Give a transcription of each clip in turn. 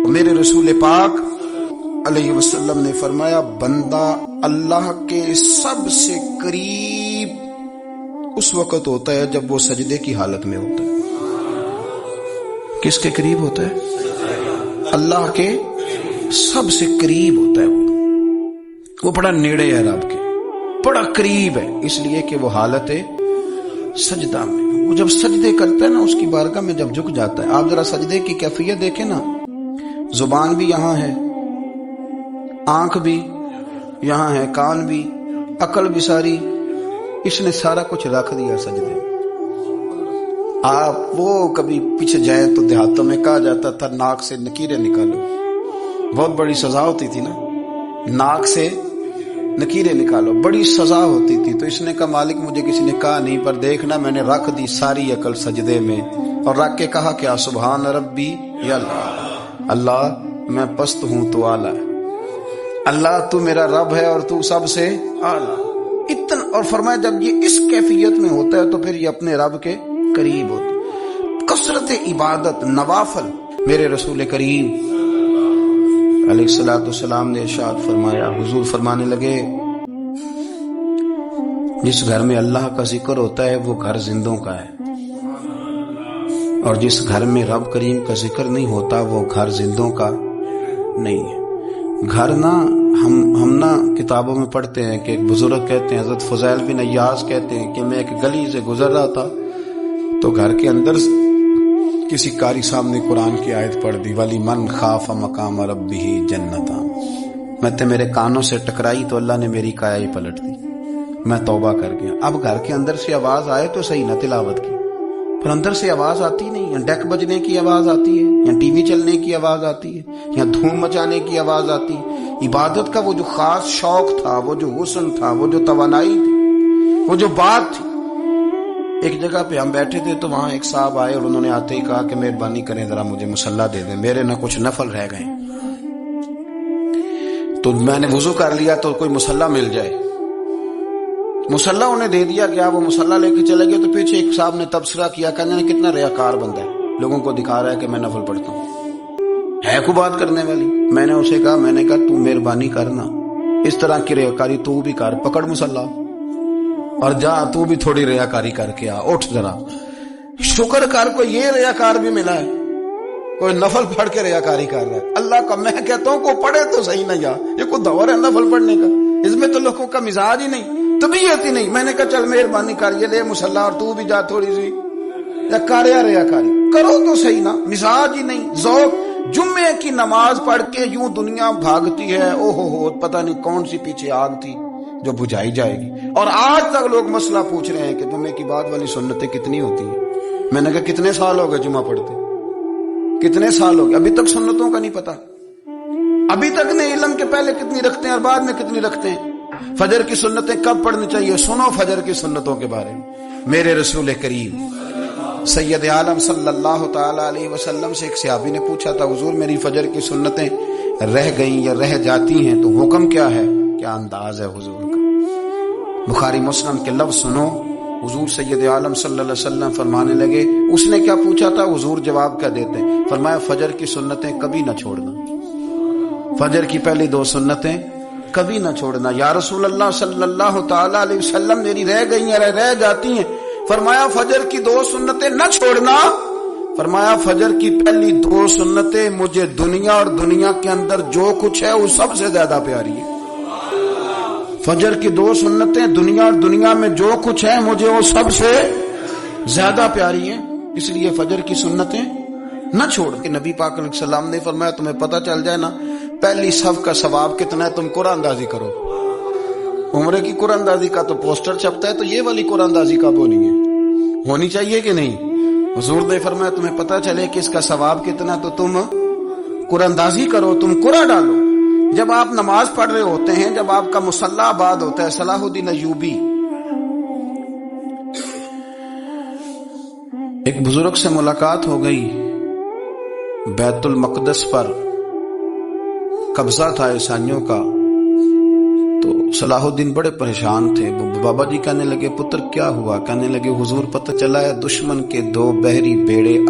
میرے رسول پاک علیہ وسلم نے فرمایا بندہ اللہ کے سب سے قریب اس وقت ہوتا ہے جب وہ سجدے کی حالت میں ہوتا ہے۔ کس کے قریب ہوتا ہے؟ اللہ کے سب سے قریب ہوتا ہے۔ وہ بڑا نیڑے ہے رب کے، بڑا قریب ہے، اس لیے کہ وہ حالت سجدہ میں، وہ جب سجدے کرتا ہے نا اس کی بارگاہ میں جب جھک جاتا ہے۔ آپ ذرا سجدے کی کیفیت دیکھیں نا، زبان بھی یہاں ہے، آنکھ بھی یہاں ہے، کان بھی، عقل بھی ساری، اس نے سارا کچھ رکھ دیا سجدے۔ آپ وہ کبھی پیچھے جائیں تو دیہاتوں میں کہا جاتا تھا ناک سے نکیریں نکالو، بہت بڑی سزا ہوتی تھی نا، ناک سے نکیریں نکالو، بڑی سزا ہوتی تھی۔ تو اس نے کہا مالک مجھے کسی نے کہا نہیں، پر دیکھنا میں نے رکھ دی ساری عقل سجدے میں، اور رکھ کے کہا کیا سبحان ربی یا اللہ، اللہ میں پست ہوں تو اعلیٰ ہے، اللہ تو میرا رب ہے اور تو سب سے اعلیٰ اتنا۔ اور فرمایا جب یہ اس کیفیت میں ہوتا ہے تو پھر یہ اپنے رب کے قریب ہوتا ہے۔ کثرت عبادت، نوافل، میرے رسول کریم علیہ الصلوۃ والسلام نے ارشاد فرمایا، حضور فرمانے لگے جس گھر میں اللہ کا ذکر ہوتا ہے وہ گھر زندوں کا ہے، اور جس گھر میں رب کریم کا ذکر نہیں ہوتا وہ گھر زندوں کا نہیں ہے۔ گھر نا ہم نا کتابوں میں پڑھتے ہیں کہ ایک بزرگ کہتے ہیں، حضرت فضیل بن عیاض کہتے ہیں کہ میں ایک گلی سے گزر رہا تھا تو گھر کے اندر کسی قاری صاحب نے قرآن کی آیت پڑھ دی، وَلِمَنْ خَافَ مَقَامَ رَبِّهِ جَنَّتَانِ، میں میرے کانوں سے ٹکرائی تو اللہ نے میری کایا ہی پلٹ دی، میں توبہ کر گیا۔ اب گھر کے اندر سے آواز آئے تو صحیح نہ تلاوت کی، پر اندر سے آواز آتی نہیں، یا ڈیک بجنے کی آواز آتی ہے، یا ٹی وی چلنے کی آواز آتی ہے، یا دھوم مچانے کی آواز آتی ہے۔ عبادت کا وہ جو خاص شوق تھا، وہ جو حسن تھا، وہ جو توانائی تھی، وہ جو بات تھی۔ ایک جگہ پہ ہم بیٹھے تھے تو وہاں ایک صاحب آئے اور انہوں نے آتے ہی کہا کہ مہربانی کریں ذرا مجھے مصلی دے دیں، میرے نہ کچھ نفل رہ گئے۔ تو میں نے وضو کر لیا تو کوئی مصلی مل جائے، مصلی انہیں دے دیا گیا، وہ مصلی لے کے چلے گئے تو پیچھے ایک صاحب نے تبصرہ کیا، کہنے کتنا ریاکار بندہ ہے، لوگوں کو دکھا رہا ہے کہ میں نفل پڑھتا ہوں، ہے کو بات کرنے والی۔ میں نے اسے کہا، میں نے کہا تو مہربانی کرنا، اس طرح کی ریاکاری تو بھی کر، پکڑ مصلی اور جا تو بھی تھوڑی ریاکاری کر کے آ، اٹھ ذرا شکر کر، کوئی یہ ریاکار بھی ملا ہے، کوئی نفل پڑھ کے ریاکاری کر رہا ہے۔ اللہ کا میں کہتا ہوں کو پڑھے تو صحیح نہ، یہ کوئی دور ہے نفل پڑھنے کا، اس میں تو لوگوں کا مزاج ہی نہیں، طبیعت ہی نہیں۔ میں نے کہا چل مہربانی کر، یہ لے مصلی اور تو بھی جا تھوڑی سی یا کر یا ریاکاری کرو تو صحیح نا، مزاج ہی نہیں، ذوق۔ جمعے کی نماز پڑھ کے یوں دنیا بھاگتی ہے، او ہو پتہ نہیں کون سی پیچھے آگ تھی جو بجھائی جائے گی، اور آج تک لوگ مسئلہ پوچھ رہے ہیں کہ جمعے کی بعد والی سنتیں کتنی ہوتی ہیں۔ میں نے کہا کتنے سال ہو گئے جمعہ پڑھتے، کتنے سال ہو گئے، ابھی تک سنتوں کا نہیں پتا، ابھی تک نہیں علم کے پہلے کتنی رکھتے ہیں اور بعد میں کتنی رکھتے ہیں۔ فجر کی سنتیں کب پڑھنی چاہیے، سنو فجر کی سنتوں کے بارے میں۔ میرے رسول کریم سید عالم صلی اللہ تعالی علیہ وسلم سے ایک صحابی نے پوچھا تھا، حضور میری فجر کی سنتیں رہ گئیں یا رہ جاتی ہیں تو حکم کیا ہے، کیا انداز ہے حضور کا۔ بخاری مسلم کے لفظ سنو، حضور سید عالم صلی اللہ علیہ وسلم فرمانے لگے، اس نے کیا پوچھا تھا، حضور جواب کیا دیتے ہیں، فرمایا فجر کی سنتیں کبھی نہ چھوڑنا، فجر کی پہلی 2 سنتیں کبھی نہ چھوڑنا۔ یا رسول اللہ صلی اللہ تعالی علیہ وسلم میری رہ گئی ہیں، رہ جاتی ہیں، فرمایا فجر کی 2 سنتیں نہ چھوڑنا، فرمایا فجر کی پہلی 2 سنتیں مجھے دنیا اور دنیا کے اندر جو کچھ ہے وہ سب سے زیادہ پیاری ہے۔ فجر کی 2 سنتیں دنیا اور دنیا میں جو کچھ ہے مجھے وہ سب سے زیادہ پیاری ہیں، اس لیے فجر کی سنتیں نہ چھوڑ کے۔ نبی پاک علیہ السلام نے فرمایا تمہیں پتہ چل جائے نا پہلی صف کا ثواب کتنا ہے، تم قرآن اندازی کرو۔ عمرے کی قرآن اندازی کا تو پوسٹر چھپتا ہے، تو یہ والی قرآن اندازی کب ہونی ہے، ہونی چاہیے کہ نہیں؟ حضور نے فرمایا تمہیں پتہ چلے کہ اس کا ثواب کتنا تو تم قرآن اندازی کرو، تم قرآن ڈالو۔ جب آپ نماز پڑھ رہے ہوتے ہیں، جب آپ کا مصلی آباد ہوتا ہے، صلاح الدین ایوبی ایک بزرگ سے ملاقات ہو گئی، بیت المقدس پر قبضہ تھا عیسائیوں کا، تو صلاح الدین بڑے پریشان تھے۔ بابا جی کہنے لگے پتر کیا ہوا، کہنے لگے حضور پتہ چلا ہے دشمن کے 2 بحری بیڑے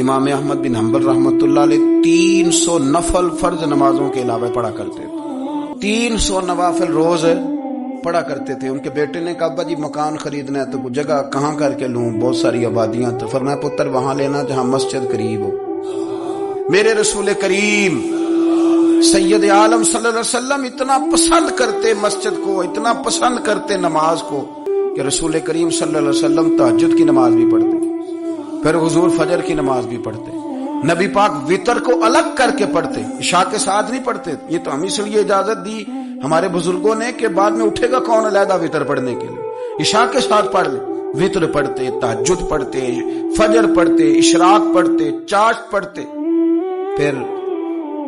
امام احمد بن حنبل رحمۃ اللہ علیہ 300 نفل فرض نمازوں کے علاوہ پڑھا کرتے تھے، 300 نوافل روز پڑھا کرتے تھے۔ ان کے بیٹے نے کہا ابا جی مکان خریدنا ہے تو جگہ کہاں کر کے لوں، بہت ساری آبادیاں، تو فرمایا پتر وہاں لینا جہاں مسجد قریب ہو۔ میرے رسول کریم سید عالم صلی اللہ علیہ وسلم اتنا پسند کرتے مسجد کو، اتنا پسند کرتے نماز کو کہ رسول کریم صلی اللہ علیہ وسلم تہجد کی نماز بھی پڑھتے، پھر حضور فجر کی نماز بھی پڑھتے، نبی پاک وتر کو الگ کر کے پڑھتے، عشاء کے ساتھ نہیں پڑھتے۔ یہ تو ہم اس لیے اجازت دی ہمارے بزرگوں نے کہ بعد میں اٹھے گا کون علیحدہ وتر پڑھنے کے لیے، عشاء کے ساتھ پڑھ لے۔ وتر پڑھتے، تہجد پڑھتے، فجر پڑھتے، اشراق پڑھتے، چاشت پڑھتے، پھر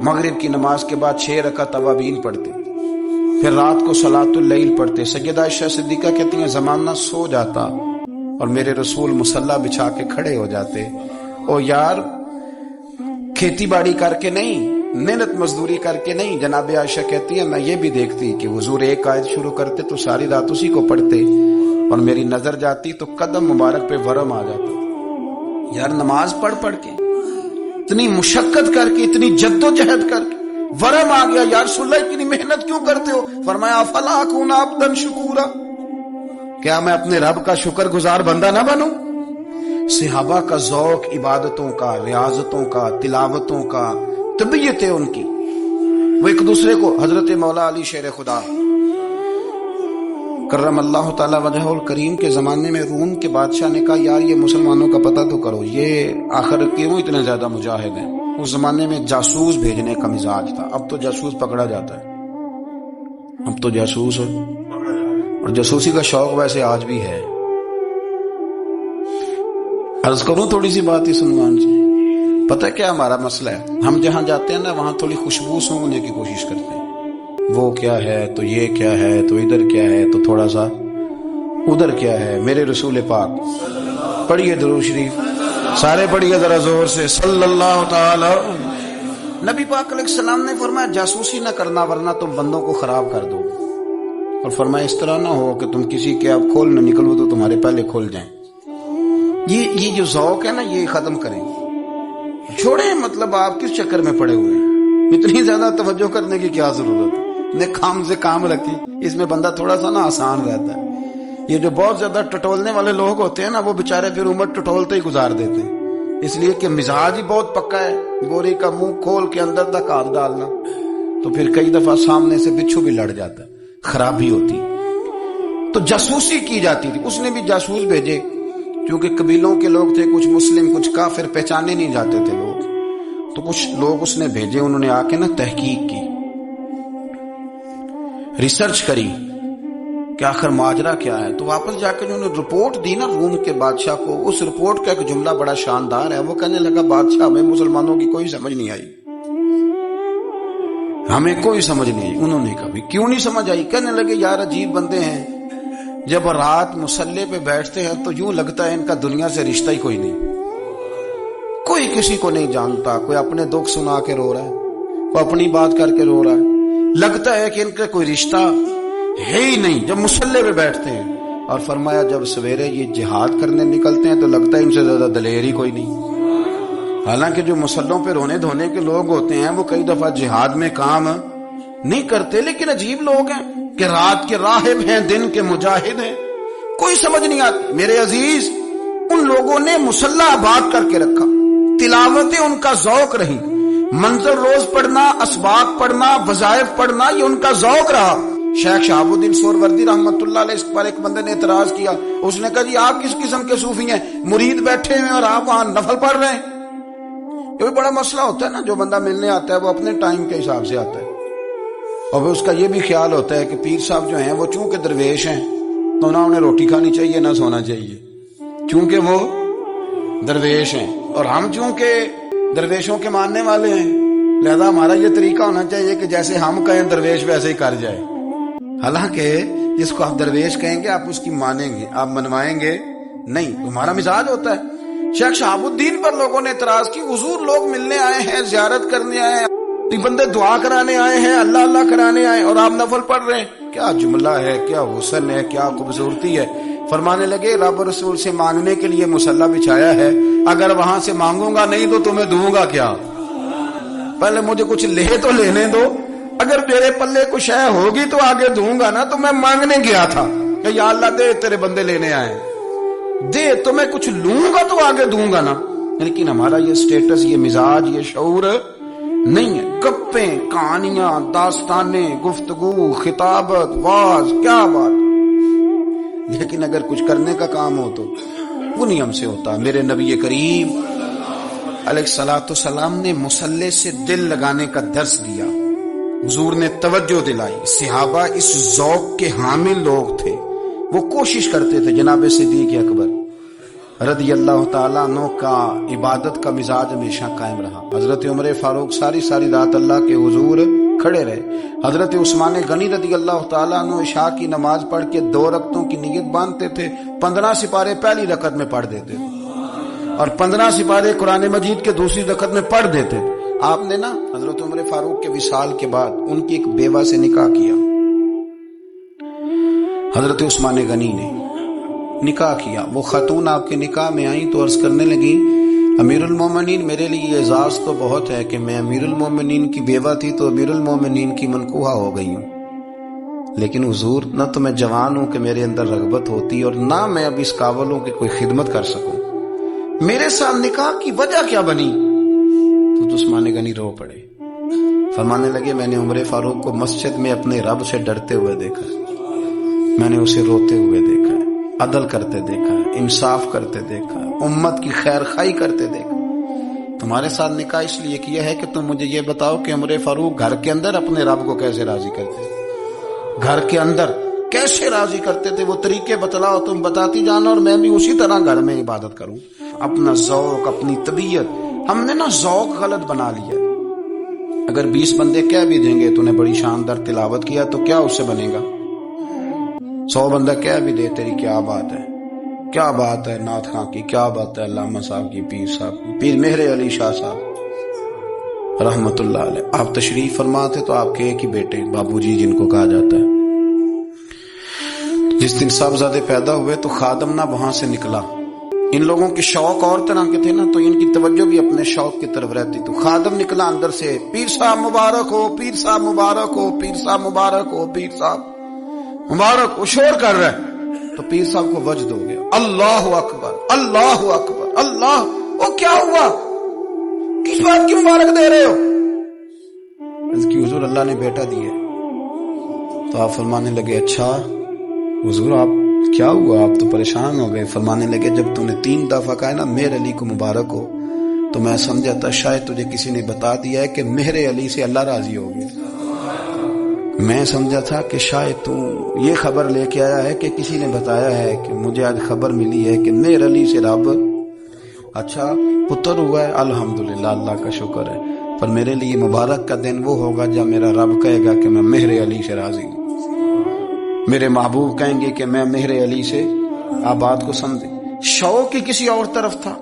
مغرب کی نماز کے بعد 6 رکعت اوابین پڑھتے، پھر رات کو صلاۃ اللیل پڑھتے۔ سیدہ عائشہ صدیقہ کہتی ہیں زمانہ سو جاتا اور میرے رسول مصلی بچھا کے کھڑے ہو جاتے، او یار کھیتی باڑی کر کے نہیں، محنت مزدوری کر کے نہیں۔ جناب عائشہ کہتی ہے میں یہ بھی دیکھتی کہ حضور ایک آیت شروع کرتے تو ساری رات اسی کو پڑھتے، اور میری نظر جاتی تو قدم مبارک پہ ورم آ جاتا۔ یار نماز پڑھ پڑھ کے اتنی مشقت کر کے، اتنی جد و جہد کر کے ورم آ گیا، یا رسول اللہ اتنی محنت کیوں کرتے ہو؟ فرمایا افلا اکون عبدا شکورا، کیا میں اپنے رب کا شکر گزار بندہ نہ بنوں؟ صحابہ کا ذوق عبادتوں کا، ریاضتوں کا، تلاوتوں کا، طبیعت ہے ان کی، وہ ایک دوسرے کو، حضرت مولا علی شیر خدا کرم اللہ تعالی وجہ الکریم کے زمانے میں روم کے بادشاہ نے کہا یار یہ مسلمانوں کا پتہ تو کرو، یہ آخر کیوں اتنے زیادہ مجاہد ہیں؟ اس زمانے میں جاسوس بھیجنے کا مزاج تھا، اب تو جاسوس پکڑا جاتا ہے، اب تو جاسوس ہو، اور جاسوسی کا شوق ویسے آج بھی ہے۔ عرض کروں تھوڑی سی بات اس عنوان سے، پتہ کیا ہمارا مسئلہ ہے؟ ہم جہاں جاتے ہیں نا وہاں تھوڑی خوشبو سونگنے کی کوشش کرتے ہیں، وہ کیا ہے تو یہ کیا ہے تو ادھر کیا ہے تو تھوڑا سا ادھر کیا ہے۔ میرے رسول پاک پڑھیے درود شریف، سارے پڑھیے ذرا زور سے، صلی اللہ تعالی۔ نبی پاک علیہ السلام نے فرمایا جاسوسی نہ کرنا ورنہ تم بندوں کو خراب کر دو، اور فرمایا اس طرح نہ ہو کہ تم کسی کے آپ کھول نہ نکلو تو تمہارے پہلے کھول جائیں۔ یہ جو ذوق ہے نا یہ ختم کریں، چھوڑیں، مطلب آپ کس چکر میں پڑے ہوئے ہیں، اتنی زیادہ توجہ کرنے کی کیا ضرورت ہے؟ نے کام سے کام رکھی، اس میں بندہ تھوڑا سا نا آسان رہتا ہے۔ یہ جو بہت زیادہ ٹٹولنے والے لوگ ہوتے ہیں نا وہ بےچارے پھر عمر ٹٹولتے ہی گزار دیتے ہیں، اس لیے کہ مزاج ہی بہت پکا ہے، گوری کا منہ کھول کے اندر تک ہاتھ ڈالنا، تو پھر کئی دفعہ سامنے سے بچھو بھی لڑ جاتا ہے، خرابی ہوتی۔ تو جاسوسی کی جاتی تھی، اس نے بھی جاسوس بھیجے، کیونکہ قبیلوں کے لوگ تھے، کچھ مسلم کچھ کافر، پہچانے نہیں جاتے تھے لوگ، تو کچھ لوگ اس نے بھیجے، انہوں نے آ کے نا تحقیق کی، ریسرچ کری کہ آخر ماجرا کیا ہے، تو واپس جا کے انہوں نے رپورٹ دی نا روم کے بادشاہ کو۔ اس رپورٹ کا ایک جملہ بڑا شاندار ہے، وہ کہنے لگا بادشاہ ہمیں مسلمانوں کی کوئی سمجھ نہیں آئی، ہمیں کوئی سمجھ نہیں آئی۔ انہوں نے کہا کیوں نہیں سمجھ آئی؟ کہنے لگے یار عجیب بندے ہیں، جب رات مسلح پہ بیٹھتے ہیں تو یوں لگتا ہے ان کا دنیا سے رشتہ ہی کوئی نہیں، کوئی کسی کو نہیں جانتا، کوئی اپنے دکھ سنا کے رو رہا ہے، کوئی اپنی بات کر کے رو رہا ہے، لگتا ہے کہ ان کا کوئی رشتہ ہے ہی نہیں جب مسلح پہ بیٹھتے ہیں۔ اور فرمایا جب سویرے یہ جہاد کرنے نکلتے ہیں تو لگتا ہے ان سے زیادہ دلیر ہی کوئی نہیں۔ حالانکہ جو مسلحوں پہ رونے دھونے کے لوگ ہوتے ہیں وہ کئی دفعہ جہاد میں کام نہیں کرتے، لیکن عجیب لوگ ہیں کہ رات کے راہب ہیں، دن کے مجاہد ہیں، کوئی سمجھ نہیں آتی۔ میرے عزیز ان لوگوں نے مسلح آباد کر کے رکھا، تلاوتیں ان کا ذوق رہی، منظر روز پڑھنا، اسباق پڑھنا، وظائف پڑھنا، یہ ان کا ذوق رہا۔ شیخ شہاب الدین سہروردی رحمت اللہ علیہ، اس پر ایک بندے نے اعتراض کیا، اس نے کہا جی آپ کس قسم کے صوفی ہیں، مرید بیٹھے ہیں اور آپ وہاں نفل پڑھ رہے ہیں؟ یہ بھی بڑا مسئلہ ہوتا ہے نا، جو بندہ ملنے آتا ہے وہ اپنے ٹائم کے حساب سے آتا ہے، اور پھر اس کا یہ بھی خیال ہوتا ہے کہ پیر صاحب جو ہیں وہ چونکہ درویش ہیں تو نہ انہیں روٹی کھانی چاہیے نہ سونا چاہیے، چونکہ وہ درویش ہیں، اور ہم چونکہ درویشوں کے ماننے والے ہیں لہذا ہمارا یہ طریقہ ہونا چاہیے کہ جیسے ہم کہیں درویش ویسے ہی کر جائے۔ حالانکہ جس کو آپ درویش کہیں گے آپ اس کی مانیں گے، آپ منوائیں گے نہیں، تمہارا مزاج ہوتا ہے۔ شیخ شہاب الدین پر لوگوں نے اعتراض کی، حضور لوگ ملنے آئے ہیں، زیارت کرنے آئے ہیں، بندے دعا کرانے آئے ہیں، اللہ اللہ کرانے آئے، اور آپ نفل پڑھ رہے ہیں، کیا جملہ ہے، کیا حسن ہے، کیا خوبصورتی ہے۔ فرمانے لگے رب رسول سے مانگنے کے لیے مصلی بچھایا ہے، اگر وہاں سے مانگوں گا نہیں تو تمہیں دوں گا کیا؟ پہلے مجھے کچھ لے تو لینے دو، اگر میرے پلے کچھ ہے ہوگی تو آگے دوں گا نا۔ تو میں مانگنے گیا تھا کہ یا اللہ دے، تیرے بندے لینے آئے، دے تو میں کچھ لوں گا تو آگے دوں گا نا۔ لیکن ہمارا یہ سٹیٹس، یہ مزاج، یہ شعور نہیں ہے۔ گپیں، کہانیاں، داستانیں، گفتگو، خطابت، واز، کیا بات، لیکن اگر کچھ کرنے کا کام ہو تو وہ نہیں ہم سے ہوتا۔ میرے نبی کریم علیہ الصلوۃ والسلام نے مصلی سے دل لگانے کا درس دیا، حضور نے توجہ دلائی۔ صحابہ اس ذوق کے حامل لوگ تھے، وہ کوشش کرتے تھے۔ جناب صدیق اکبر رضی اللہ تعالیٰ عنہ کا عبادت کا مزاج ہمیشہ قائم رہا۔ حضرت عمر فاروق ساری رات اللہ کے حضور کھڑے رہے۔ حضرت عثمان غنی رضی اللہ تعالیٰ عنہ عشاء کی نماز پڑھ کے 2 رکعتوں کی نیت باندھتے تھے، 15 سپارے پہلی رکعت میں پڑھ دیتے تھے اور 15 سپارے قرآن مجید کے دوسری رکعت میں پڑھ دیتے تھے۔ آپ نے نا حضرت عمر فاروق کے وصال کے بعد ان کی ایک بیوہ سے نکاح کیا، حضرت عثمان غنی نے نکاح کیا۔ وہ خاتون آپ کے نکاح میں آئیں تو عرض کرنے لگی، امیر المومنین، میرے لیے اعزاز تو بہت ہے کہ میں امیر المومنین کی بیوہ تھی تو امیر المومنین کی منکوحہ ہو گئی ہوں، لیکن حضور نہ تو میں جوان ہوں کہ میرے اندر رغبت ہوتی اور نہ میں اب اس قابل ہوں کہ کوئی خدمت کر سکوں، میرے ساتھ نکاح کی وجہ کیا بنی؟ تو عثمان غنی رو پڑے، فرمانے لگے میں نے عمر فاروق کو مسجد میں اپنے رب سے ڈرتے ہوئے دیکھا، میں نے اسے روتے ہوئے دیکھا، عدل کرتے دیکھا، انصاف کرتے دیکھا، امت کی خیر خواہی کرتے دیکھا۔ تمہارے ساتھ نکاح اس لیے کیا ہے کہ تم مجھے یہ بتاؤ کہ عمر فاروق گھر کے اندر اپنے رب کو کیسے راضی کرتے تھے، گھر کے اندر کیسے راضی کرتے تھے، وہ طریقے بتلاؤ، تم بتاتی جانا اور میں بھی اسی طرح گھر میں عبادت کروں۔ اپنا ذوق، اپنی طبیعت، ہم نے نا ذوق غلط بنا لیا۔ اگر 20 بندے کہہ بھی دیں گے تو نے بڑی شاندار تلاوت کیا تو کیا اس سے بنے گا؟ 100 بندہ کہہ بھی دے تیری کیا بات ہے، کیا بات ہے نعت خاں کی، کیا بات ہے علامہ صاحب کی، پیر صاحب کی، پیر مہر علی شاہ صاحب رحمت اللہ علیہ۔ آپ تشریف فرما تھے تو آپ کے ایک ہی بیٹے بابو جی جن کو کہا جاتا ہے، جس دن صاحبزادے پیدا ہوئے تو خادم نہ وہاں سے نکلا۔ ان لوگوں کے شوق اور طرح کے تھے نا، تو ان کی توجہ بھی اپنے شوق کی طرف رہتی۔ تو خادم نکلا اندر سے، پیر صاحب مبارک ہو، پیر صاحب مبارک ہو، پیر صاحب مبارک ہو، پیر صاحب مبارک ہو، شور کر رہا ہے۔ تو پیر صاحب کو وجد ہو گیا، اللہ اکبر، اللہ اکبر، اللہ، وہ کیا ہوا، کس بات کی مبارک دے رہے ہو؟ اس کی حضور اللہ نے بیٹا دیے۔ تو آپ فرمانے لگے اچھا حضور آپ کیا ہوا، آپ تو پریشان ہو گئے۔ فرمانے لگے جب تو نے 3 دفعہ کہا نا مہر علی کو مبارک ہو، تو میں سمجھا تھا شاید تجھے کسی نے بتا دیا ہے کہ مہر علی سے اللہ راضی ہو گیا۔ میں سمجھا تھا کہ شاید تو یہ خبر لے کے آیا ہے کہ کسی نے بتایا ہے کہ مجھے آج خبر ملی ہے کہ مہر علی سے رب اچھا پتر ہوا ہے، الحمدللہ، اللہ کا شکر ہے، پر میرے لیے مبارک کا دن وہ ہوگا جب میرا رب کہے گا کہ میں مہر علی سے راضی ہوں، میرے محبوب کہیں گے کہ میں مہر علی سے۔ آپ بات کو سمجھیں، شوق ہی کسی اور طرف تھا،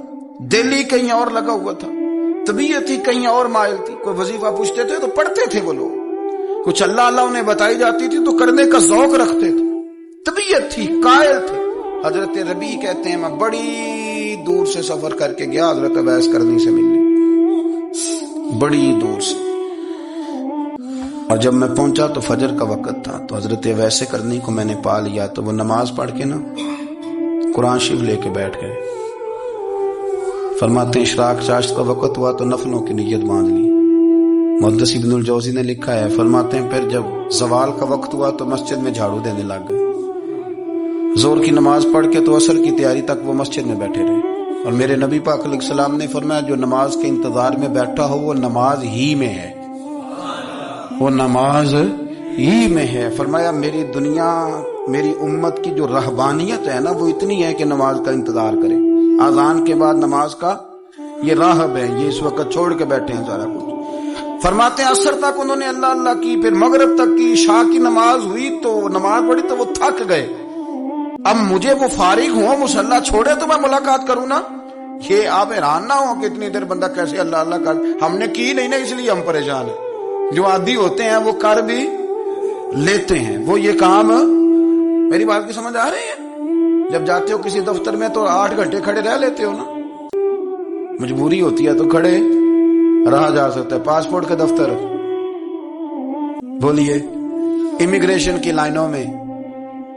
دل ہی کہیں اور لگا ہوا تھا، طبیعت ہی کہیں اور مائل تھی۔ کوئی وظیفہ پوچھتے تھے تو پڑھتے تھے وہ لوگ، کچھ اللہ اللہ انہیں بتائی جاتی تھی تو کرنے کا ذوق رکھتے تھے، طبیعت تھی، قائل تھے۔ حضرت ربیع کہتے ہیں میں بڑی دور سے سفر کر کے گیا حضرت اویس کرنی سے ملنے، بڑی دور سے، اور جب میں پہنچا تو فجر کا وقت تھا، تو حضرت اویس کرنی کو میں نے پا لیا، تو وہ نماز پڑھ کے نا قرآن شریف لے کے بیٹھ گئے۔ فرماتے ہیں اشراق چاشت کا وقت ہوا تو نفلوں کی نیت باندھ لی۔ محدث ابن الجوزی نے لکھا ہے، فرماتے ہیں پھر جب زوال کا وقت ہوا تو مسجد میں جھاڑو دینے لگ گئے۔ زور کی نماز پڑھ کے تو عصر کی تیاری تک وہ مسجد میں بیٹھے رہے، اور میرے نبی پاک علیہ السلام نے فرمایا جو نماز کے انتظار میں بیٹھا ہو وہ نماز ہی میں ہے، وہ نماز ہی میں ہے۔ فرمایا میری دنیا، میری امت کی جو رہبانیت ہے نا وہ اتنی ہے کہ نماز کا انتظار کرے، اذان کے بعد نماز کا یہ راہب ہے، یہ اس وقت چھوڑ کے بیٹھے ہیں سارا کچھ۔ فرماتے ہیں عصر تک انہوں نے اللہ اللہ کی، پھر مغرب تک کی، عشاء کی نماز ہوئی تو نماز پڑھی تو وہ تھک گئے۔ اب مجھے وہ فارغ ہوں، مصلی چھوڑے تو میں ملاقات کروں نا۔ یہ آپ حیران نہ ہو کہ اتنی دیر بندہ کیسے اللہ اللہ کر، ہم نے کی نہیں نا اس لیے ہم پریشان ہیں۔ جو عادی ہوتے ہیں وہ کر بھی لیتے ہیں، وہ یہ کام، میری بات کی سمجھ آ رہی ہے؟ جب جاتے ہو کسی دفتر میں تو 8 گھنٹے کھڑے رہ لیتے ہو نا, مجبوری ہوتی ہے تو کھڑے رہا جا سکتا ہے. پاسپورٹ کا دفتر, بولیے, امیگریشن کی لائنوں میں,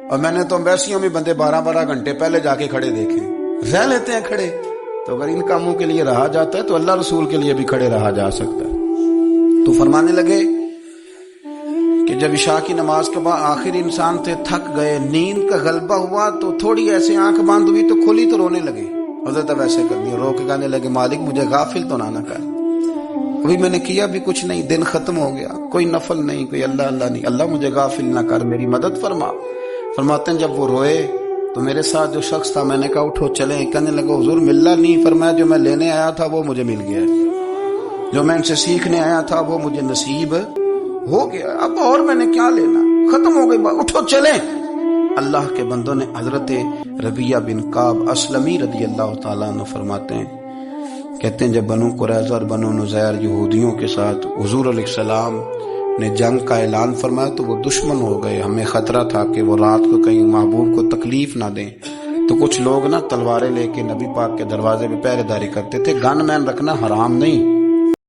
اور میں نے تو امبیسیوں میں بندے 12 گھنٹے پہلے جا کے کھڑے دیکھے, رہ لیتے ہیں کھڑے. تو اگر ان کاموں کے لیے رہا جاتا ہے تو اللہ رسول کے لیے بھی کھڑے رہا جا سکتا ہے. تو فرمانے لگے کہ جب عشاء کی نماز کے بعد آخر انسان تھے, تھک گئے, نیند کا غلبہ ہوا, تو تھوڑی ایسے آنکھ بند ہوئی تو کھلی تو رونے لگے. حضرت ویسے کر دیا, رو کے کہنے لگے مالک مجھے غافل تو نہ کر, ابھی میں نے کیا بھی کچھ نہیں, دن ختم ہو گیا, کوئی نفل نہیں, کوئی اللہ اللہ نہیں, اللہ مجھے غافل نہ کر, میری مدد فرما. فرماتے ہیں جب وہ روئے تو میرے ساتھ جو شخص تھا, میں نے کہا اٹھو چلیں. کہنے لگا حضور ملنا نہیں. فرمایا جو میں لینے آیا تھا وہ مجھے مل گیا, جو میں ان سے سیکھنے آیا تھا وہ مجھے نصیب ہو گیا, اب اور میں نے کیا لینا, ختم ہو گئی بات, اٹھو چلیں. اللہ کے بندوں نے حضرت ربیعہ بن کعب اسلمی رضی اللہ تعالیٰ عنہ فرماتے ہیں, کہتے ہیں جب بنو قریظہ اور بنو نذیر یہودیوں کے ساتھ حضور علیہ السلام نے جنگ کا اعلان فرمایا تو وہ دشمن ہو گئے. ہمیں خطرہ تھا کہ وہ رات کو کہیں محبوب کو تکلیف نہ دیں, تو کچھ لوگ نا تلواریں لے کے نبی پاک کے دروازے پہ پہرے داری کرتے تھے. گن مین رکھنا حرام نہیں,